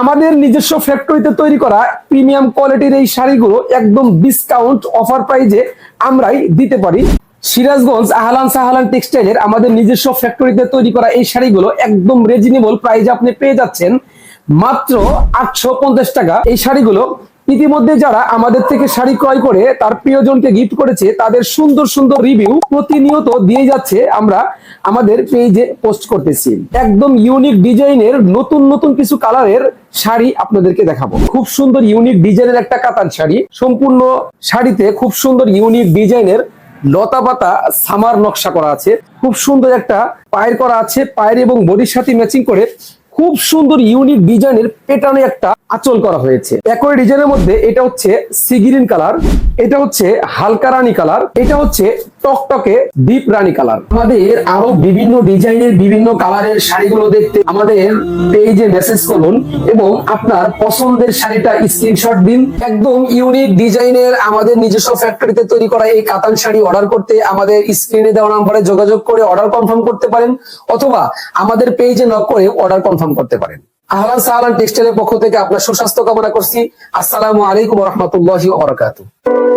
আমাদের নিজস্ব ফ্যাক্টরিতে তৈরি করা প্রিমিয়াম কোয়ালিটির এই শাড়িগুলো একদম ডিসকাউন্ট অফার প্রাইজে আমরাই দিতে পারি। সিরাজগঞ্জ আহলান সাহালান টেক্সটাইলের আমাদের নিজস্ব ফ্যাক্টরিতে তৈরি করা এই শাড়িগুলো একদম রিজনেবল প্রাইজে আপনি পেয়ে যাচ্ছেন মাত্র 850 টাকা। এই শাড়িগুলো ইতিমধ্যে যারা আমাদের থেকে শাড়ি ক্রয় করে তার প্রিয়জনকে গিফট করেছে তাদের সুন্দর সুন্দর রিভিউ প্রতিনিয়ত দিয়ে যাচ্ছে, আমরা আমাদের পেজে পোস্ট করতেছি। একদম ইউনিক ডিজাইনের নতুন নতুন কিছু কালারের শাড়ি আপনাদেরকে দেখাবো। খুব সুন্দর ইউনিক ডিজাইনের একটা কাতান শাড়ি, সম্পূর্ণ শাড়িতে খুব সুন্দর ইউনিক ডিজাইনের লতা পাতা সামার নকশা করা আছে, খুব সুন্দর একটা পায়ের করা আছে, পায়ের এবং বডির সাথে ম্যাচিং করে খুব সুন্দর ইউনিক ডিজাইনের প্যাটার্নে একটা আঁচল করা হয়েছে। একই ডিজাইনের মধ্যে এটা হচ্ছে সি গ্রিন কালার, এটা হচ্ছে হালকা রানী কালার, এটা হচ্ছে টকটকে ডিপ রানী কালার। আমাদের আরো বিভিন্ন ডিজাইনের বিভিন্ন কালারের শাড়িগুলো দেখতে আমাদের পেজে মেসেজ করুন এবং আপনার পছন্দের শাড়িটা স্ক্রিনশট দিন। একদম ইউনিক ডিজাইনের আমাদের নিজস্ব ফ্যাক্টরিতে তৈরি করা এই কাতান শাড়ি অর্ডার করতে আমাদের স্ক্রিনে দেওয়া নম্বরে যোগাযোগ করে অর্ডার কনফার্ম করতে পারেন, অথবা আমাদের পেজে নক করে অর্ডার কনফার্ম করতে পারেন। আহলান সাহালান টেক্সটাইলের পক্ষ থেকে আপনার সুস্বাস্থ্য কামনা করছি। আসসালামু আলাইকুম ওয়া রাহমাতুল্লাহি ওয়া বারাকাতুহু।